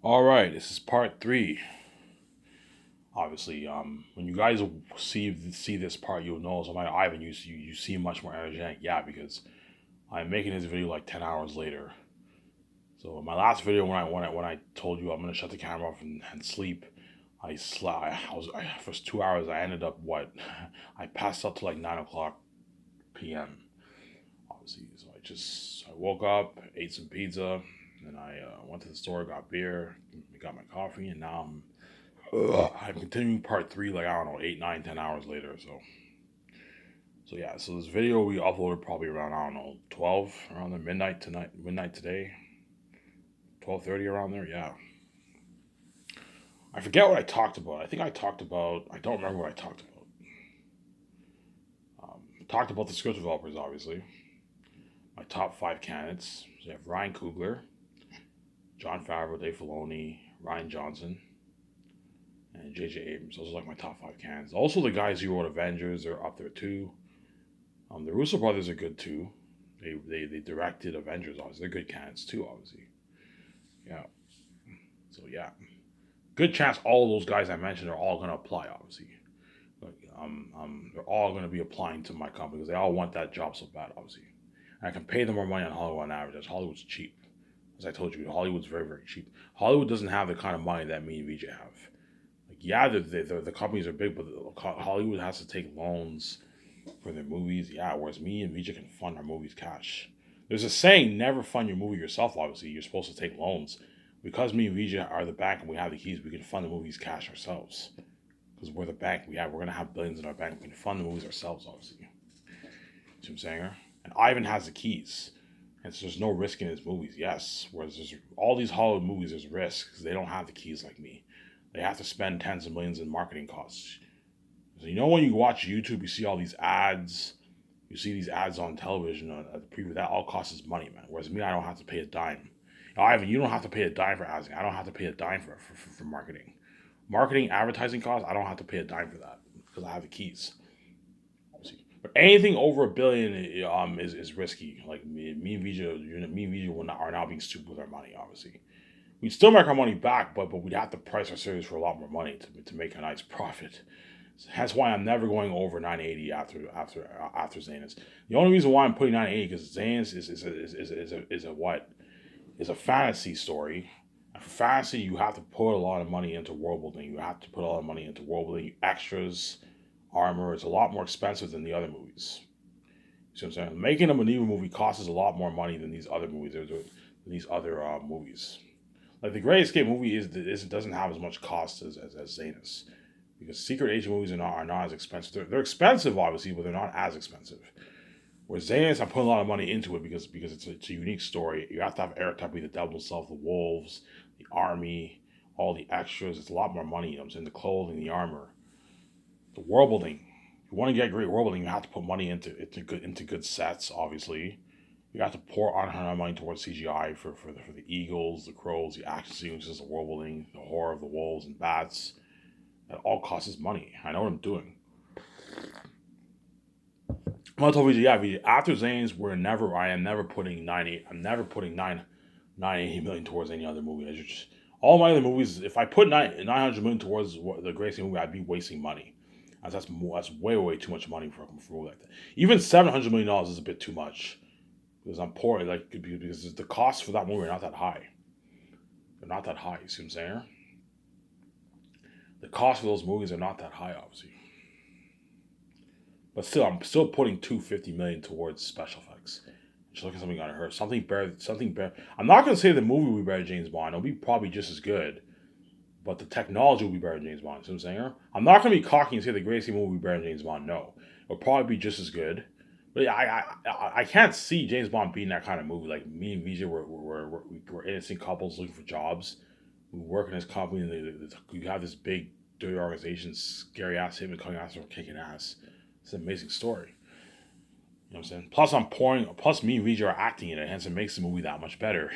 All right, this is part three. Obviously, when you guys see this part, you'll know. So, my Ivan, you seem much more energetic. Yeah, because I'm making this video like 10 hours later. So, in my last video, when I told you I'm gonna shut the camera off and sleep, I slept. For 2 hours. I ended up what? I passed out to like 9 o'clock p.m. Obviously, so I woke up, ate some pizza, and I went to the store, got beer, got my coffee, and now I'm continuing part three, like I don't know, 8, 9, 10 hours later. So yeah. So this video we uploaded probably around I don't know 12 around the midnight tonight, midnight today, 12:30 around there. Yeah. I forget what I talked about. I think I talked about. I don't remember what I talked about. Talked about the script developers, obviously. My top five candidates. So you have Ryan Coogler, John Favreau, Dave Filoni, Ryan Johnson, and J.J. Abrams. Those are like my top five candidates. Also, the guys who wrote Avengers are up there too. The Russo brothers are good too. They directed Avengers. Obviously, they're good candidates too. Obviously, yeah. So yeah, good chance all of those guys I mentioned are all gonna apply. Obviously, they're all gonna be applying to my company because they all want that job so bad. Obviously, and I can pay them more money on Hollywood on average. As Hollywood's cheap. As I told you, Hollywood's very cheap. Hollywood doesn't have the kind of money that me and VJ have. Like yeah, the companies are big, but Hollywood has to take loans for their movies. Yeah, whereas me and Vija can fund our movies cash. There's a saying, never fund your movie yourself, obviously. You're supposed to take loans. Because me and Vija are the bank and we have the keys, we can fund the movies cash ourselves. Because we're the bank. We're going to have billions in our bank. We can fund the movies ourselves, obviously. See what I'm saying? And Ivan has the keys. And so there's no risk in his movies, yes. Whereas there's all these Hollywood movies, there's risk because they don't have the keys like me. They have to spend tens of millions in marketing costs. So when you watch YouTube, you see all these ads. You see these ads on television at the preview. That all costs money, man. Whereas me, I don't have to pay a dime. Ivan, you don't have to pay a dime for ads. I don't have to pay a dime for marketing. Marketing, advertising costs, I don't have to pay a dime for that because I have the keys. Obviously. But anything over a billion is risky. Like me and Vija are now being stupid with our money, obviously. We'd still make our money back, but we'd have to price our series for a lot more money to make a nice profit. That's why I'm never going over 980 after Zanus. The only reason why I'm putting 980 because Zanus is a fantasy story. And for fantasy, you have to put a lot of money into world building. You have to put a lot of money into world building, extras, armor. It's a lot more expensive than the other movies. You see what I'm saying? Making a medieval movie costs a lot more money than these other movies. Movies. Like the Great Escape movie doesn't have as much cost as Zanus because secret agent movies are not as expensive. They're expensive, obviously, but they're not as expensive. Whereas Zanus, I'm putting a lot of money into it because it's a unique story. You have to have Eric Tuppy, the devil himself, the wolves, the army, all the extras. It's a lot more money. You know what I'm saying? The clothing, the armor, the world building. If you want to get great world building, you have to put money into good sets. Obviously, you have to pour on money towards CGI for the eagles, the crows, the action sequences, the world building, the horror of the wolves and bats. That all costs money. I know what I'm doing. I told VJ, yeah, VJ, after Zane's, I am never putting 98, I'm never putting 980 million towards any other movie. All my other movies, if I put 900 million towards the Gracie movie, I'd be wasting money. That's way too much money for a movie like that. Even $700 million is a bit too much because I'm poor, like because the costs for that movie are not that high. They're not that high. You see what I'm saying? The cost for those movies are not that high, obviously. But still, I'm still putting 250 million towards special effects. Just look at something on her. Something better. Something better. I'm not gonna say the movie will be better than James Bond. It'll be probably just as good, but the technology will be better than James Bond. See what I'm saying? I'm not gonna be cocky and say the Gracie movie will be better than James Bond. No, it'll probably be just as good. But yeah, I can't see James Bond being that kind of movie. Like me and Vijay were innocent couples looking for jobs. We work in this company, and you have this big dirty organization, scary ass hitman coming after kicking ass. It's an amazing story. You know what I'm saying? Plus, Plus, me and Vijay are acting in it, hence it makes the movie that much better.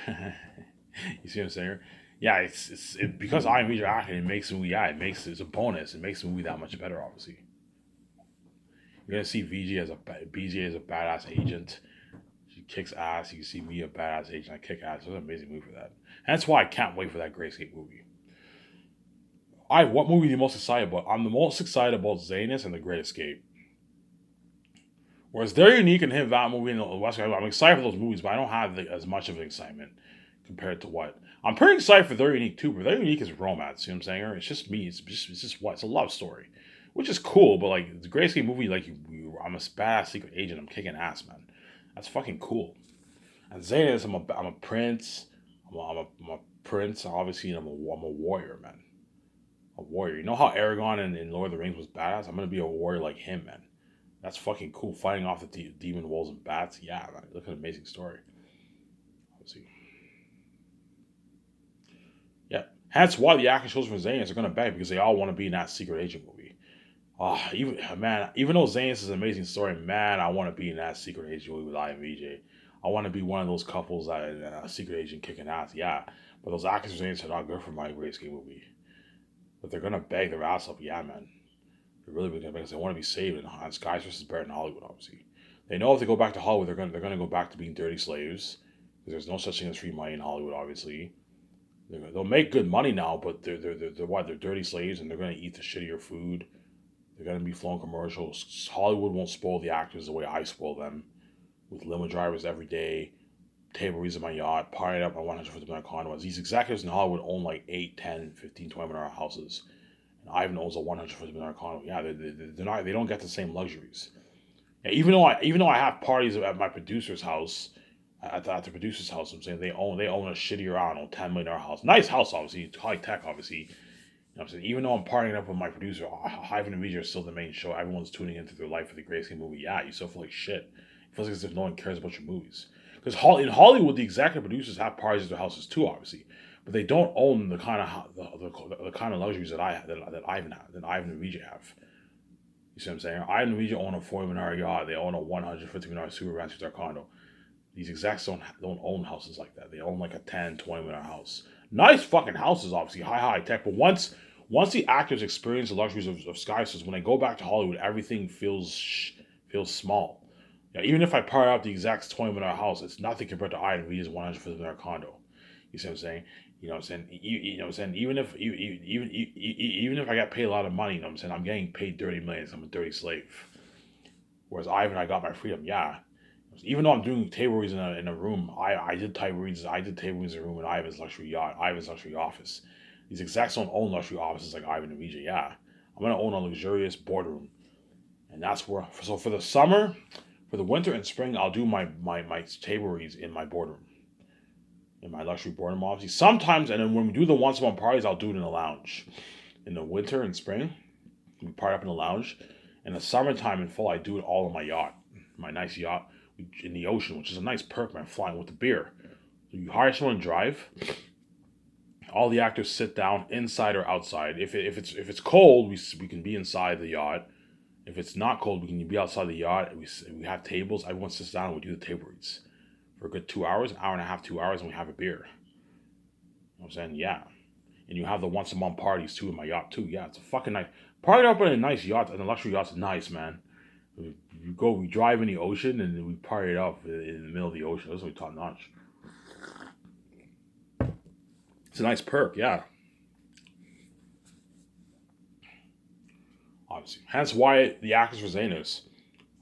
You see what I'm saying? Yeah, because I and Vijay are acting, it makes the movie. Yeah, it's a bonus. It makes the movie that much better. Obviously, you're gonna see VJ as a badass agent. kicks ass. You can see me, a badass agent, I kick ass. It was an amazing movie for that. And that's why I can't wait for that Grayscape movie. What movie are you most excited about? I'm the most excited about Zanus and The Great Escape. Whereas they're unique in him, that movie and the West Coast, I'm excited for those movies, but I don't have as much of an excitement compared to what. I'm pretty excited for They're Unique too, but They're Unique is romance, you know what I'm saying? Or it's just me, it's just what? It's a love story. Which is cool, but like the Great Escape movie, like I'm a badass secret agent, I'm kicking ass, man. That's fucking cool. And Zanus, I'm a prince. I'm a prince, obviously, and I'm a warrior, man. A warrior. You know how Aragorn in Lord of the Rings was badass? I'm gonna be a warrior like him, man. That's fucking cool. Fighting off the demon wolves and bats. Yeah, man. Look at an amazing story. Let's see. Yeah. Hence why the action shows from Zanus are gonna beg because they all want to be in that secret agent movie. Oh, even though Zanus is an amazing story, man, I want to be in that secret agent movie with I and VJ. I want to be one of those couples that a secret agent kicking ass. Yeah, but those actors from Zanus are not good for my Grayscape movie. But they're gonna beg their ass up. Yeah, man. They're really gonna beg because they want to be saved. And Skies versus Bear in Hollywood, obviously. They know if they go back to Hollywood, they're gonna go back to being dirty slaves. Because there's no such thing as free money in Hollywood, obviously. They'll make good money now, but they're what? They're dirty slaves, and they're gonna eat the shittier food. They're gonna be flowing commercials. Hollywood won't spoil the actors the way I spoil them, with limo drivers every day, table reads in my yacht, partying up my 150 million condos. These executives in Hollywood own like 8, 10, 15, 20 million houses. And Ivan owns a 150 million condo. Yeah, they're not. They don't get the same luxuries. Yeah, even though I have parties at my producer's house, at the producer's house, I'm saying they own a shittier, I don't know, $10 million house. Nice house, obviously, high tech, obviously. You know what I'm saying? Even though I'm partying up with my producer, Ivan and Vijay are still the main show. Everyone's tuning into their life for the Grayscale movie. Yeah, you still feel like shit. It feels like as if no one cares about your movies. Because in Hollywood, the executive producers have parties at their houses too, obviously, but they don't own the kind of the kind of luxuries that Ivan and Vijay have. You see what I'm saying? Ivan and Vijay own a $40 million yacht. They own a $150 million super ranch condo. These execs don't own houses like that. They own like a 10, $20 million house. Nice fucking houses, obviously, high tech. But once the actors experience the luxuries of Sky Stars, when they go back to Hollywood, everything feels small. Yeah, even if I part out the exact $20 million house, it's nothing compared to Ivan V's $150 million condo. You see what I'm saying? You know what I'm saying? You know what I'm saying? Even if I got paid a lot of money, you know what I'm saying? I'm getting paid 30 million. So I'm a dirty slave. Whereas Ivan, I got my freedom. Yeah. Even though I'm doing table reads in a room, I did table reads. I did table reads in a room in Ivan's luxury yacht, Ivan's luxury office. These execs don't own luxury offices like Ivan and VJ. Yeah, I'm gonna own a luxurious boardroom, and that's where. So for the summer, for the winter and spring, I'll do my table reads in my boardroom, in my luxury boardroom. Obviously, sometimes, and then when we do the once a month parties, I'll do it in the lounge. In the winter and spring, we party up in the lounge. In the summertime and fall, I do it all on my yacht, my nice yacht in the ocean, which is a nice perk, man, flying with the beer. So you hire someone to drive. All the actors sit down inside or outside. If it's cold, we can be inside the yacht. If it's not cold, we can be outside the yacht. We have tables. Everyone sits down and we do the table reads for a good 2 hours, an hour and a half, 2 hours, and we have a beer. You know what I'm saying? Yeah. And you have the once a month parties too in my yacht too. Yeah, it's a fucking nice party up in a nice yacht, and the luxury yacht's nice, man. We drive in the ocean and we party it up in the middle of the ocean. That's what we top notch. It's a nice perk, yeah. Obviously, hence why the actors for Zanus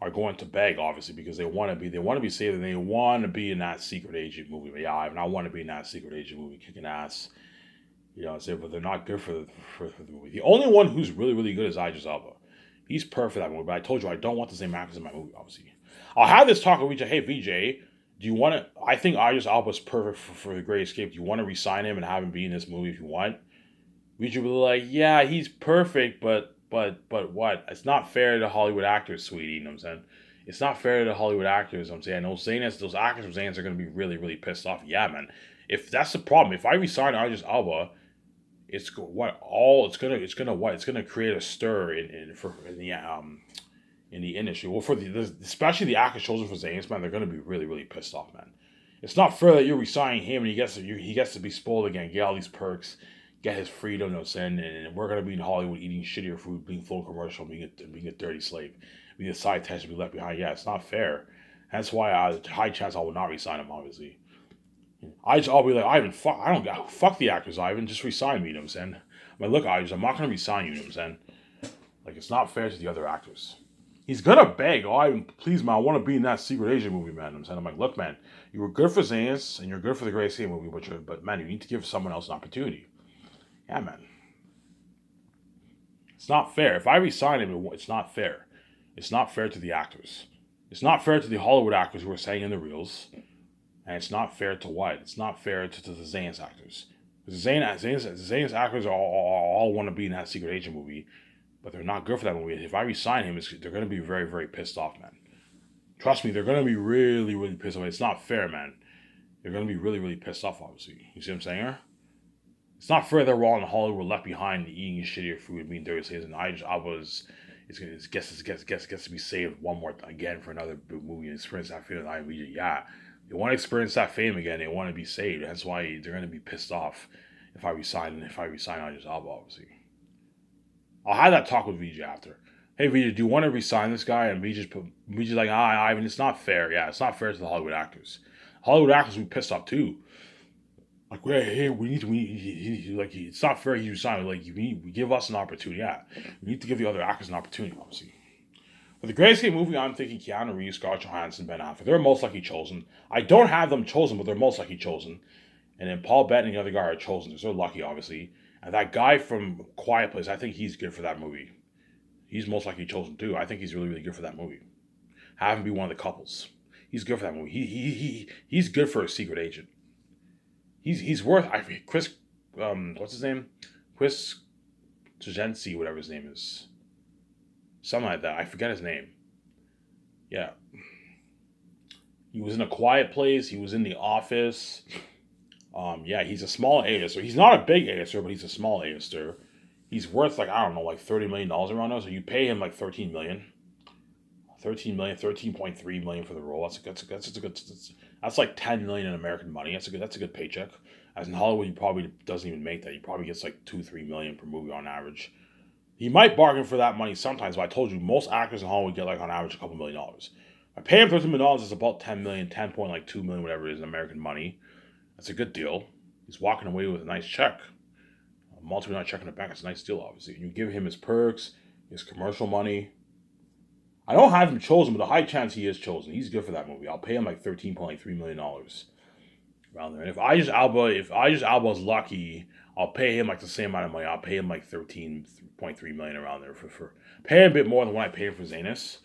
are going to beg, obviously, because they want to be saved and they want to be in that secret agent movie. But yeah, I want to be in that secret agent movie, kicking ass. You know what I'm saying? But they're not good for the movie. The only one who's really good is Idris Elba. He's perfect for that movie, but I told you I don't want the same actors in my movie, obviously. I'll have this talk with VJ. Hey, VJ, do you want to... I think Idris Elba's perfect for The Great Escape. Do you want to re-sign him and have him be in this movie if you want? VJ will be like, yeah, he's perfect, but what? It's not fair to Hollywood actors, sweetie, you know what I'm saying? It's not fair to Hollywood actors, I'm saying. I know those actors from Zanus are going to be really pissed off. Yeah, man. If that's the problem, if I re-sign Idris Elba... It's gonna create a stir in the industry. Well, especially the actors chosen for Zanus, man, they're gonna be really pissed off, man. It's not fair that you're resigning him and he gets to be spoiled again, get all these perks, get his freedom, you know what I'm saying? And we're gonna be in Hollywood eating shittier food, being full commercial, being a dirty slave, being a side test, be left behind. Yeah, it's not fair. That's why high chance I will not resign him. Obviously, I'll be like, Ivan, fuck the actors, Ivan, just resign me. You know what I'm saying? I'm like, look, Ivan, I'm not gonna resign you. You know what I'm saying? Like, it's not fair to the other actors. He's gonna beg, oh, Ivan, please, man, I want to be in that Secret Agent movie, man. You know what I'm saying? I'm like, look, man, you were good for Zanus and you're good for the Gray Escape movie, but man, you need to give someone else an opportunity. Yeah, man. It's not fair. If I resign him, it's not fair. It's not fair to the actors. It's not fair to the Hollywood actors who are saying in the reels. And it's not fair to what? It's not fair to the Zanus actors. The Zanus actors all want to be in that Secret Agent movie, but they're not good for that movie. If I resign him, they're going to be very, very pissed off, man. Trust me, they're going to be really, really pissed off. It's not fair, man. They're going to be really, really pissed off, obviously. You see what I'm saying here? It's not fair that we're all in Hollywood left behind eating shittier food, being dirty slaves, and it gets to be saved one more again for another movie and experience that feeling. Yeah, they want to experience that fame again. They want to be saved. That's why they're going to be pissed off if I resign Idris Elba, obviously. I'll have that talk with VJ after. Hey VJ, do you want to resign this guy? And VJ's like, Ivan, it's not fair. Yeah, it's not fair to the Hollywood actors. Hollywood actors will be pissed off too. Like, hey, like, it's not fair you resign. Like, we give us an opportunity. Yeah, we need to give the other actors an opportunity, obviously. For the Gray Escape movie, I'm thinking Keanu Reeves, Scarlett Johansson, Ben Affleck. They're most likely chosen. I don't have them chosen, but they're most likely chosen. And then Paul Bettany and the other guy are chosen. So they're lucky, obviously. And that guy from Quiet Place, I think he's good for that movie. He's most likely chosen too. I think he's really, really good for that movie. Have him be one of the couples. He's good for that movie. He's good for a secret agent. He's worth. Chris, what's his name? Chris Tjejensi, whatever his name is. Something like that. I forget his name. Yeah. He was in A Quiet Place. He was in The Office. Yeah, he's a small A-lister. He's not a big A-lister, but he's a small A-lister. He's worth like, I don't know, like $30 million around now. So you pay him like $13 million. 13.3 million for the role. That's like 10 million in American money. That's a good paycheck. As in Hollywood, he probably doesn't even make that. He probably gets like 2-3 million per movie on average. He might bargain for that money sometimes, but I told you most actors in Hollywood get like on average a couple $1 million. I pay him $13 million is about 10 million, 10.2 million, whatever it is in American money. That's a good deal. He's walking away with a nice check. A multi-million check in the bank. It's a nice deal, obviously. You give him his perks, his commercial money. I don't have him chosen, but a high chance he is chosen. He's good for that movie. I'll pay him like $13.3 million around there. And if Idris Elba is lucky, I'll pay him like the same amount of money. I'll pay him like $13.3 million around there for pay him a bit more than what I paid him for Zanus,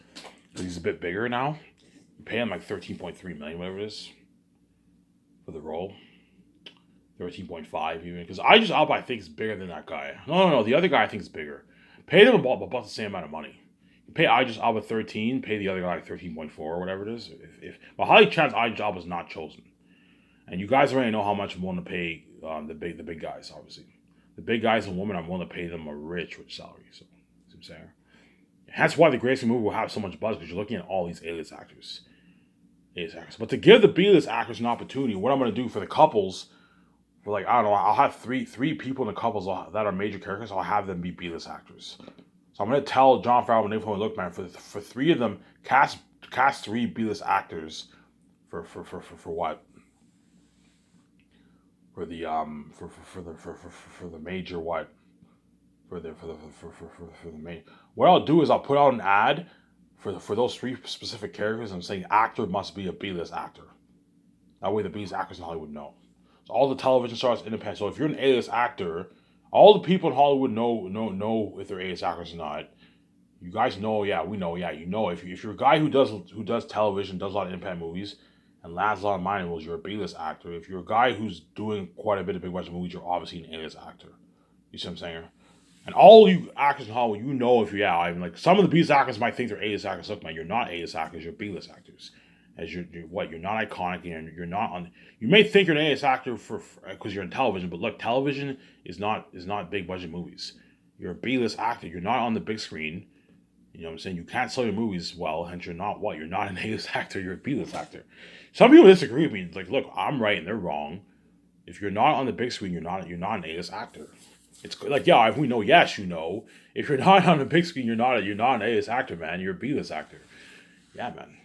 because he's a bit bigger now. Pay him like $13.3 million, whatever it is, for the role. 13.5 even, because Idris Elba I think is bigger than that guy. No, the other guy I think is bigger. Pay them about the same amount of money. Pay Idris Elba 13, pay the other guy 13.4 or whatever it is. But highly chance Idris Elba is not chosen. And you guys already know how much I'm willing to pay the big guys, obviously. The big guys and women, I'm willing to pay them a rich salary. So, see what I'm saying? That's why the Gray Escape movie will have so much buzz, because you're looking at all these A-list actors. But to give the B-list actors an opportunity, what I'm going to do for the couples, for like, I don't know, I'll have three people in the couples that are major characters, I'll have them be B-list actors. So I'm going to tell Jon Favreau and Dave Filoni, look, man, for three of them, cast three B-list actors for what? For the major what? For the main. What I'll do is I'll put out an ad for those three specific characters. I'm saying actor must be a B-list actor. That way the B-list actors in Hollywood know. So all the television stars independent. So if you're an A-list actor, all the people in Hollywood know if they're A-list actors or not. You guys know, yeah, we know, yeah, you know. If you're a guy who does television, does a lot of independent movies, and lands a lot of minor roles, you're a B-list actor. If you're a guy who's doing quite a bit of big budget movies, you're obviously an A-list actor. You see what I'm saying? And all you actors in Hollywood, you know if you're, yeah, I mean, like some of the B-list actors might think they're A-list actors. Look, man, you're not A-list actors, you're B-list actors. As you're not iconic, and you're not on. You may think you're an A-list actor for because you're in television, but look, television is not big budget movies. You're a B-list actor. You're not on the big screen. You know what I'm saying? You can't sell your movies well, and you're not what? You're not an A-list actor. You're a B-list actor. Some people disagree with me. Like, look, I'm right and they're wrong. If you're not on the big screen, you're not an A-list actor. It's like, yeah, if we know, yes, you know. If you're not on the big screen, you're not an A-list actor, man. You're a B-list actor. Yeah, man.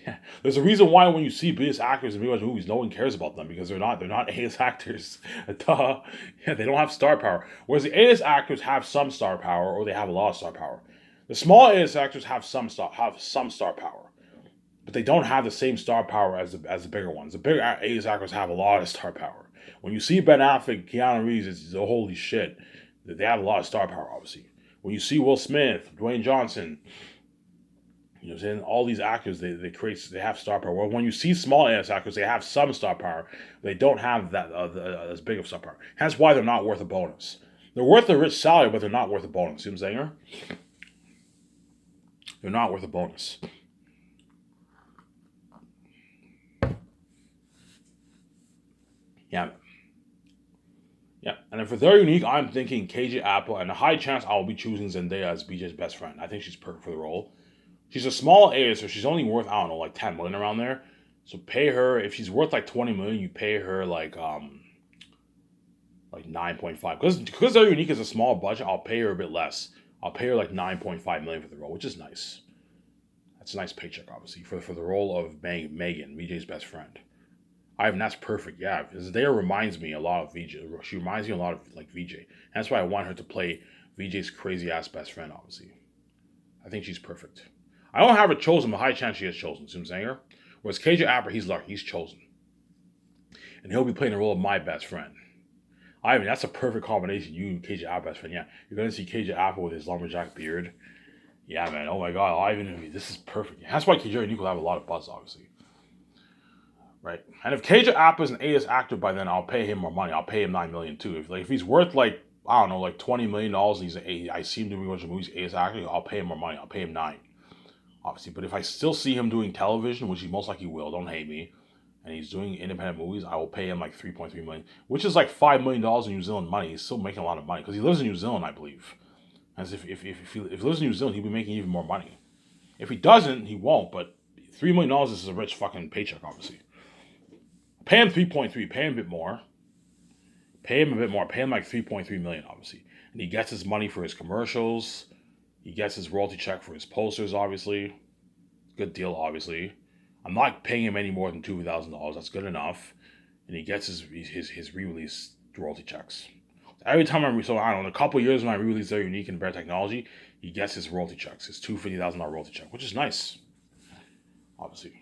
Yeah. There's a reason why when you see B-list actors in B-list movies, no one cares about them because they're not A-list actors. Duh. Yeah, they don't have star power. Whereas the A-list actors have some star power, or they have a lot of star power. The small A-list actors have some star power, but they don't have the same star power as the bigger ones. The bigger A-list actors have a lot of star power. When you see Ben Affleck, Keanu Reeves, it's holy shit. They have a lot of star power, obviously. When you see Will Smith, Dwayne Johnson, you know what I'm saying? All these actors, they have star power. Well, when you see small ass actors, they have some star power. They don't have that as big of star power. Hence why they're not worth a bonus. They're worth a rich salary, but they're not worth a bonus. You know what I'm saying? They're not worth a bonus. Yeah. Yeah. And if they're unique, I'm thinking KJ Apple, and a high chance I'll be choosing Zendaya as BJ's best friend. I think she's perfect for the role. She's a small A, so she's only worth, I don't know, like 10 million around there. So pay her, if she's worth like 20 million, you pay her like 9.5. Because they're unique as a small budget, I'll pay her a bit less. I'll pay her like 9.5 million for the role, which is nice. That's a nice paycheck, obviously, for the role of Megan, VJ's best friend. Ivan, that's perfect. Yeah, Zendaya reminds me a lot of VJ. She reminds me a lot of like VJ. And that's why I want her to play VJ's crazy ass best friend, obviously. I think she's perfect. I don't have her chosen, but high chance she gets chosen. See what I'm saying here? Whereas KJ Apper, he's lucky. He's chosen. And he'll be playing the role of my best friend. Ivan, that's a perfect combination. You and KJ Apper best friend. Yeah, you're going to see KJ Apper with his lumberjack beard. Yeah, man. Oh my God. Ivan, this is perfect. That's why KJ and Nico have a lot of buzz, obviously. Right? And if KJ Apper is an A-list actor by then, I'll pay him more money. I'll pay him $9 million too. If he's worth like, I don't know, like $20 million, I see him doing a bunch of movies, A-list actor, I'll pay him more money. I'll pay him $9. Obviously, but if I still see him doing television, which he most likely will, don't hate me, and he's doing independent movies, I will pay him like 3.3 million, which is like $5 million in New Zealand money. He's still making a lot of money because he lives in New Zealand, I believe. As if he lives in New Zealand, he'll be making even more money. If he doesn't, he won't. But $3 million is a rich fucking paycheck, obviously. Pay him 3.3. Pay him a bit more. Pay him a bit more. Pay him like 3.3 million, obviously, and he gets his money for his commercials. He gets his royalty check for his posters, obviously. Good deal, obviously. I'm not paying him any more than $2,000. That's good enough. And he gets his re-release royalty checks. Every time I don't know, in a couple of years when I re-release Their Unique and Bear Technology, he gets his royalty checks, his $250,000 royalty check, which is nice, obviously.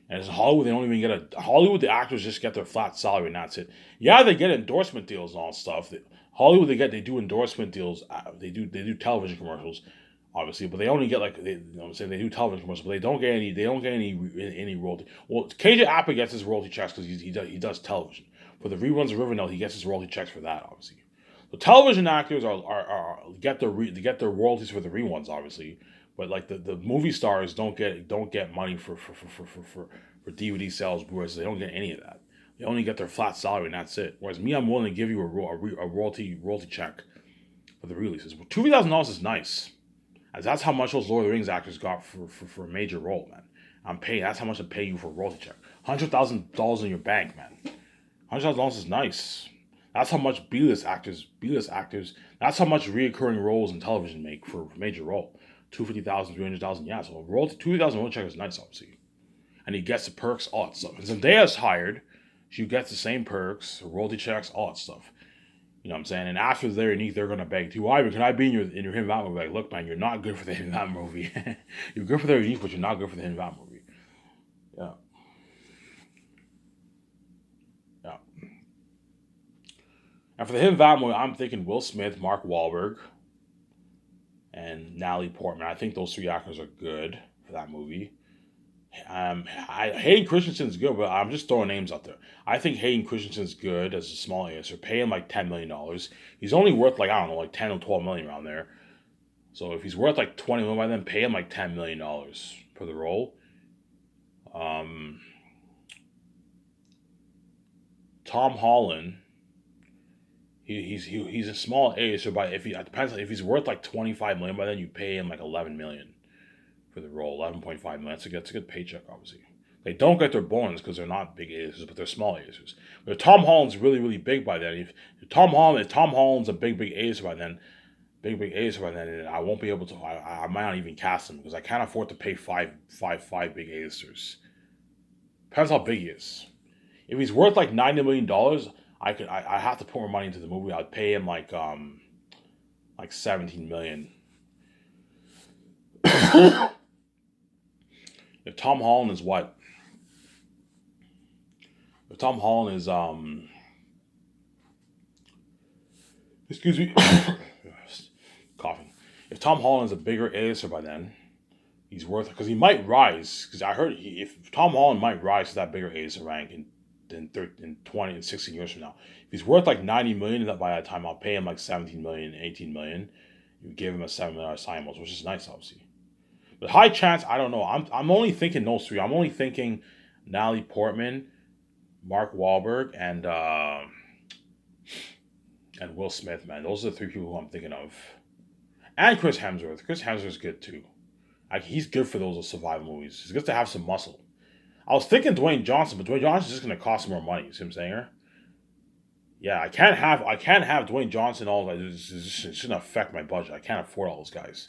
And in Hollywood, they don't even get Hollywood, the actors just get their flat salary and that's it. Yeah, they get endorsement deals and all stuff. Hollywood, they do endorsement deals. They do television commercials, obviously, but they only get like you know what I'm saying, they do television commercials, but they don't get any royalty. Well, KJ Apper gets his royalty checks because he does television. For the reruns of Riverdale, he gets his royalty checks for that, obviously. So television actors are get their royalties for the reruns, obviously. But like the movie stars don't get money for DVD sales, whereas they don't get any of that. They only get their flat salary and that's it. Whereas me, I'm willing to give you a royalty check for the releases. Well, $2,000 is nice, as that's how much those Lord of the Rings actors got for a major role, man. That's how much I pay you for a royalty check. $100,000 in your bank, man. $100,000 is nice. That's how much B-list actors. That's how much reoccurring roles in television make for a major role. 250,000, 300,000. Yeah, so royalty 2,000 royalty check is nice, obviously, and he gets the perks, all that stuff. And Zendaya's hired, she gets the same perks, royalty checks, all that stuff. You know what I'm saying? And after they're unique, they're gonna beg too. Ivan, can I be in your Hidden Valley movie? Like, look, man, you're not good for the Hidden Valley movie. You're good for the unique, but you're not good for the Hidden Valley movie. Yeah. Yeah. And for the Hidden Valley movie, I'm thinking Will Smith, Mark Wahlberg, and Natalie Portman. I think those three actors are good for that movie. Hayden Christensen's good, but I'm just throwing names out there. I think Hayden Christensen's good as a small answer. Pay him like $10 million. He's only worth like, I don't know, like 10 or 12 million around there. So if he's worth like 20 million by then, pay him like $10 million for the role. Tom Holland, he's a small A, so it depends if he's worth like 25 million by then, you pay him like 11 million for the role, 11.5 million. That's a good paycheck, obviously. They don't get their bonus because they're not big A's, but they're small A's. But if Tom Holland's really big by then, if Tom Holland's a big A's by then, big A-lister by then, and I won't be able to. I might not even cast him because I can't afford to pay five big A-listers. Depends how big he is. If he's worth like $90 million, I have to put more money into the movie. I'd pay him like 17 million. If Tom Holland is what? If Tom Holland is excuse me, coughing. If Tom Holland is a bigger A-lister by then, he's worth, because he might rise. Because I heard if Tom Holland might rise to that bigger A-lister rank in 20 and 16 years from now. If he's worth like 90 million by that time, I'll pay him like 17 million, 18 million. You give him a $7 million sign bonus, which is nice, obviously. But high chance, I don't know. I'm only thinking those three. I'm only thinking Natalie Portman, Mark Wahlberg, and Will Smith, man. Those are the three people who I'm thinking of. And Chris Hemsworth. Chris Hemsworth's good too. He's good for those survival movies. He's good to have some muscle. I was thinking Dwayne Johnson, but Dwayne Johnson's just gonna cost more money. You see what I'm saying here? Yeah, I can't have Dwayne Johnson all that. It's gonna affect my budget. I can't afford all those guys.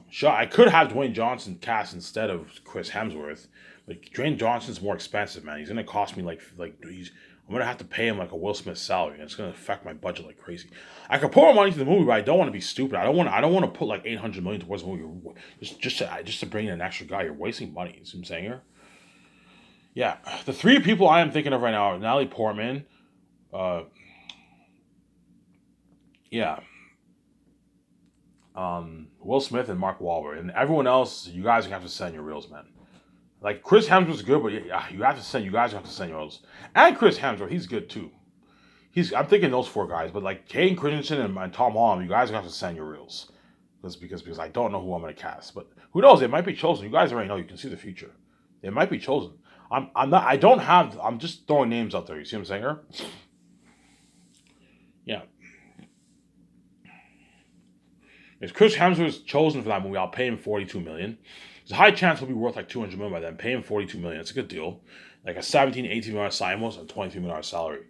Sure, I could have Dwayne Johnson cast instead of Chris Hemsworth, but Dwayne Johnson's more expensive, man. He's gonna cost me I'm gonna have to pay him like a Will Smith salary, and it's gonna affect my budget like crazy. I could pour more money into the movie, but I don't want to be stupid. I don't want to put like 800 million towards the movie just to bring in an extra guy. You're wasting money. You see what I'm saying here? Yeah, the three people I am thinking of right now are Natalie Portman, uh, yeah, Will Smith and Mark Wahlberg, and everyone else. You guys have to send your reels, man. Like Chris Hemsworth's good, but yeah, you have to send. You guys have to send your reels, and Chris Hemsworth, he's good too. I'm thinking those four guys, but like Hayden Christensen and Tom Holland, you guys have to send your reels, because I don't know who I'm gonna cast, but who knows? They might be chosen. You guys already know. You can see the future. They might be chosen. I'm not. I don't have. I'm just throwing names out there. You see what I'm saying here? Yeah. If Chris Hemsworth's chosen for that movie, I'll pay him 42 million. There's a high chance he'll be worth like 200 million by then. Pay him 42 million. It's a good deal. Like a 17, 18 million sign bonus and $23 million salary.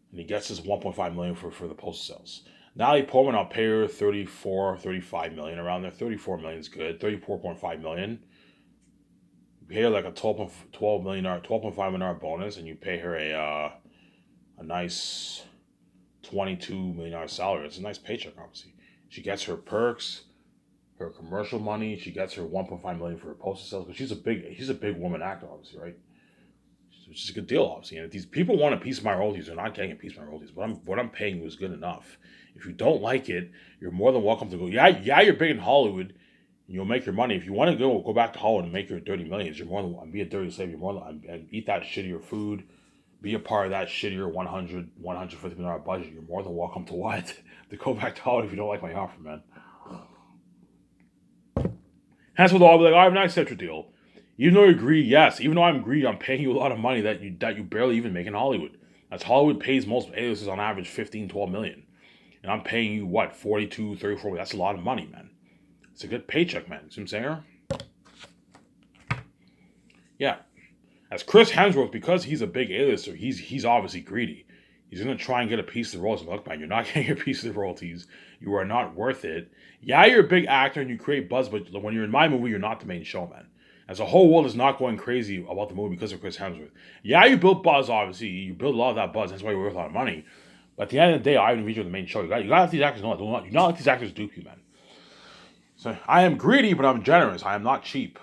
And he gets his 1.5 million for the poster sales. Natalie Portman, I'll pay her 34, 35 million around there. 34 million is good. 34.5 million. You pay her like a 12 million, $12.5 million bonus, and you pay her a nice $22 million salary. It's a nice paycheck, obviously. She gets her perks, her commercial money. She gets her 1.5 million for her poster sales, because she's a big woman actor, obviously, right? Which is a good deal, obviously. And if these people want a piece of my royalties, they're not getting a piece of my royalties. What I'm paying you is good enough. If you don't like it, you're more than welcome to go. Yeah, you're big in Hollywood, and you'll make your money. If you want to go back to Hollywood and make your dirty millions, you're more than be a dirty slave. You're more than and eat that shittier food, be a part of that shittier 150 million dollar budget. You're more than welcome to what to go back to Hollywood if you don't like my offer, man. That's what I'll be like. I have not accept your deal. Even though you agree, yes. Even though I'm greedy, I'm paying you a lot of money that you barely even make in Hollywood. That's Hollywood pays most A-listers on average 15, 12 million. And I'm paying you, what, 42, 34 million. That's a lot of money, man. It's a good paycheck, man. See what I'm saying? Yeah. As Chris Hemsworth, because he's a big A-lister, he's obviously greedy. He's going to try and get a piece of the royalties. Look, man, you're not getting a piece of the royalties. You are not worth it. Yeah, you're a big actor and you create buzz, but when you're in my movie, you're not the main show, man. As a whole world is not going crazy about the movie because of Chris Hemsworth. Yeah, you build buzz, obviously. You build a lot of that buzz. That's why you're worth a lot of money. But at the end of the day, I haven't reached the main show. You got to let these actors know. Do not let these actors dupe you, man. So I am greedy, but I'm generous. I am not cheap.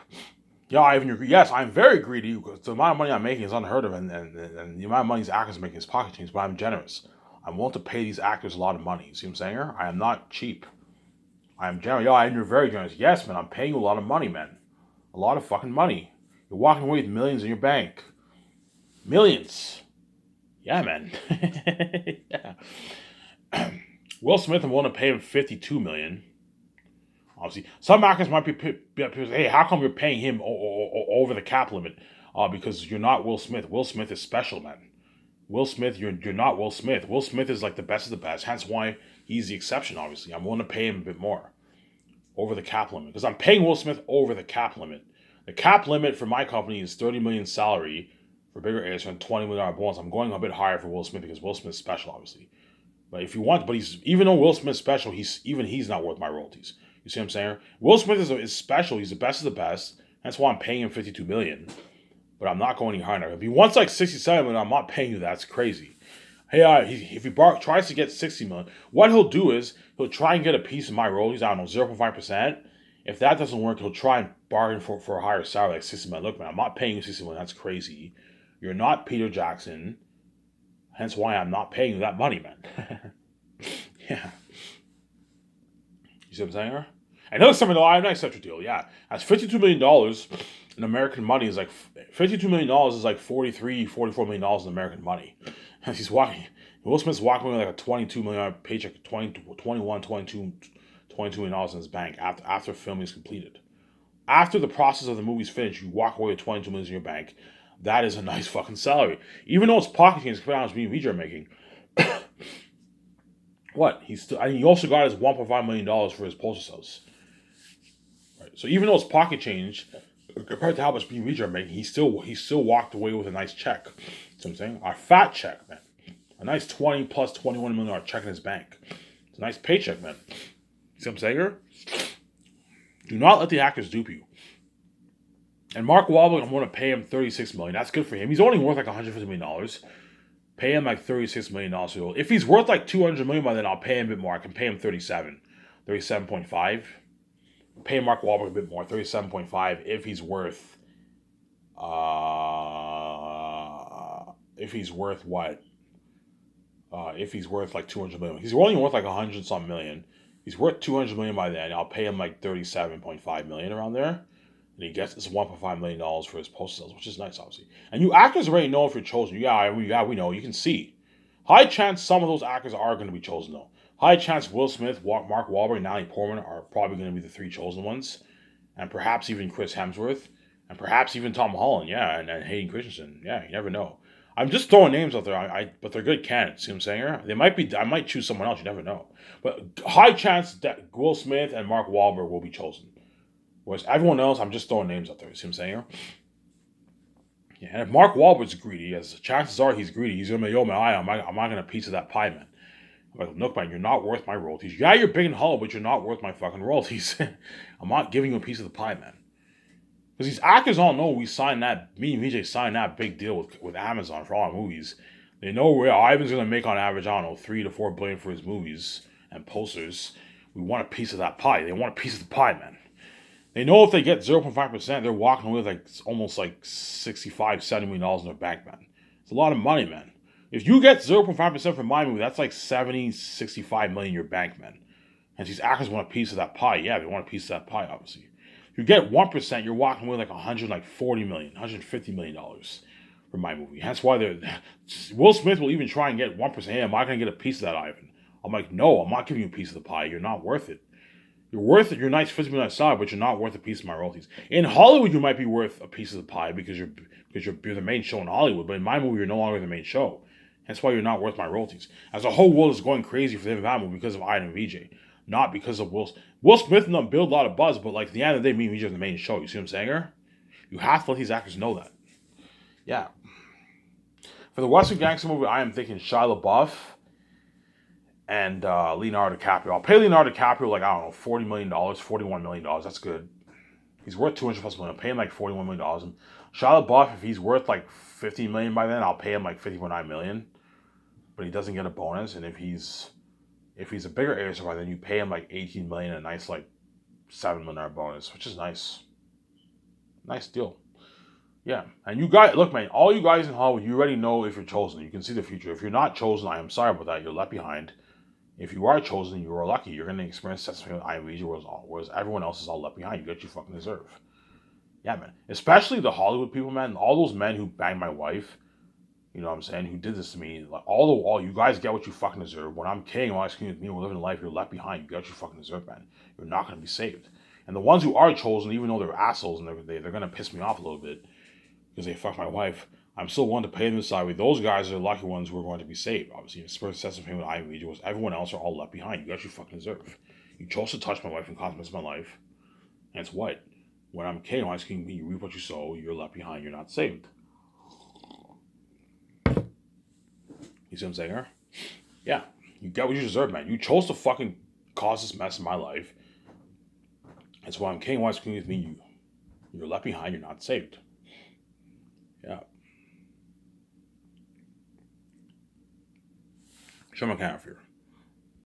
Yeah, I even agree. Yes, I'm very greedy because the amount of money I'm making is unheard of, and the amount of money these actors are making is pocket change. But I'm generous. I'm willing to pay these actors a lot of money. See what I'm saying here? I am not cheap. I am generous. Yeah, you're very generous. Yes, man. I'm paying you a lot of money, man. A lot of fucking money. You're walking away with millions in your bank. Millions. Yeah, man. Yeah. Will Smith, I'm willing to pay him $52 million. Obviously, some actors might be hey, how come you're paying him over the cap limit? Because you're not Will Smith. Will Smith is special, man. Will Smith, you're not Will Smith. Will Smith is like the best of the best. Hence why he's the exception, obviously. I'm willing to pay him a bit more over the cap limit, because I'm paying Will Smith over the cap limit. The cap limit for my company is 30 million salary for bigger A-listers and $20 million bonus. I'm going a bit higher for Will Smith because Will Smith's special, obviously. But if you want, but he's even though Will Smith's special, he's not worth my royalties. You see what I'm saying? Will Smith is special. He's the best of the best. That's why I'm paying him $52 million. But I'm not going any higher. If he wants like 67 million, I'm not paying you. That's crazy. Hey, if he tries to get 60 million, what he'll do is he'll try and get a piece of my royalties. I don't know, 0.5%. If that doesn't work, he'll try and bargain for a higher salary, like 60 million. Look, man, I'm not paying you 60 million. That's crazy. You're not Peter Jackson. Hence why I'm not paying you that money, man. Yeah. You see what I'm saying? And he'll accept I'm not accept your deal. Yeah. That's $52 million in American money is like $52 million is like $44 million in American money. And he's walking. Will Smith's walking with like a $22 million paycheck, $22 million in his bank after filming is completed. After the process of the movie's finished, you walk away with $22 million in your bank. That is a nice fucking salary. Even though it's pocket change compared to how much BMV are making. What? He also got his $1.5 million for his postal sales. Right. So even though it's pocket change compared to how much BMV are making, he still walked away with a nice check. You know what I'm saying? A fat check, man. A nice 20 plus $21 million check in his bank. It's a nice paycheck, man. You see what I'm saying here? Do not let the actors dupe you. And Mark Wahlberg, I'm going to pay him $36 million. That's good for him. He's only worth like $150 million. Pay him like $36 million. If he's worth like $200 million by then, I'll pay him a bit more. I can pay him 37.5. Pay Mark Wahlberg a bit more, 37.5. If he's worth, what? If he's worth like $200 million, he's only worth like $100 some million. He's worth $200 million by then. I'll pay him like $37.5 million around there. And he gets this $1.5 million for his post sales, which is nice, obviously. And you actors already know if you're chosen. Yeah, we know. You can see. High chance some of those actors are going to be chosen, though. High chance Will Smith, Mark Wahlberg, and Natalie Portman are probably going to be the 3 chosen ones. And perhaps even Chris Hemsworth. And perhaps even Tom Holland, yeah. And Hayden Christensen. Yeah, you never know. I'm just throwing names out there, but they're good candidates. See what I'm saying here? I might choose someone else. You never know. But high chance that Will Smith and Mark Wahlberg will be chosen. Whereas everyone else, I'm just throwing names out there. See what I'm saying here? Yeah, and if Mark Wahlberg's greedy, as chances are he's greedy, he's going to be, yo, man, I'm not going to piece of that pie, man. I'm like, look, man, you're not worth my royalties. Yeah, you're big and hollow, but you're not worth my fucking royalties. I'm not giving you a piece of the pie, man. Because these actors all know me and VJ signed that big deal with Amazon for all our movies. They know where Ivan's going to make on average, I don't know, $3 to $4 billion for his movies and posters. We want a piece of that pie. They want a piece of the pie, man. They know if they get 0.5%, they're walking away with like almost like $65, $70 million in their bank, man. It's a lot of money, man. If you get 0.5% from my movie, that's like 70, 65 million in your bank, man. And these actors want a piece of that pie. Yeah, they want a piece of that pie, obviously. If you get 1%, you're walking away like $140 million, $150 million from my movie. That's why Will Smith will even try and get 1%. Hey, am I going to get a piece of that, Ivan? I'm like, no, I'm not giving you a piece of the pie. You're not worth it. You're worth it. You're nice $50 million salary, but you're not worth a piece of my royalties. In Hollywood, you might be worth a piece of the pie because you're the main show in Hollywood. But in my movie, you're no longer the main show. That's why you're not worth my royalties. As the whole world is going crazy for that movie because of Ivan and VJ, not because of Will Smith. Didn't build a lot of buzz, but like at the end of the day, me and VJ are the main show. You see what I'm saying here? You have to let these actors know that. Yeah. For the Western Gangster movie, I am thinking Shia LaBeouf and Leonardo DiCaprio. I'll pay Leonardo DiCaprio like, I don't know, $40 million, $41 million. That's good. He's worth $200 plus million. I'll pay him like $41 million. And Shia LaBeouf, if he's worth like $50 million by then, I'll pay him like $50.9 million. But he doesn't get a bonus. And if he's a bigger A-lister by then, you pay him like $18 million and a nice like $7 million bonus, which is nice. Nice deal. Yeah. And you guys, look, man, all you guys in Hollywood, you already know if you're chosen. You can see the future. If you're not chosen, I am sorry about that. You're left behind. If you are chosen, you are lucky. You're going to experience something with IMDb, whereas everyone else is all left behind. You get what you fucking deserve. Yeah, man. Especially the Hollywood people, man. All those men who banged my wife, you know what I'm saying, who did this to me. Like, all you guys get what you fucking deserve. When I'm king, all I scream with me, we're living life, you're left behind. You get what you fucking deserve, man. You're not going to be saved. And the ones who are chosen, even though they're assholes and they're going to piss me off a little bit because they fucked my wife, I'm still willing to pay them the salary. Those guys are the lucky ones who are going to be saved. Obviously, Spurs Sesame Family with Ivy was everyone else are all left behind. You got you fucking deserve. You chose to touch my wife and cause my life. And it's what? When I'm king, I'm asking me, you reap what you sow, you're left behind, you're not saved. You see what I'm saying here? Yeah. You get what you deserve, man. You chose to fucking cause this mess in my life. That's why I'm King Wise King with me. You're left behind. You're not saved. Yeah. Show me a can of fear.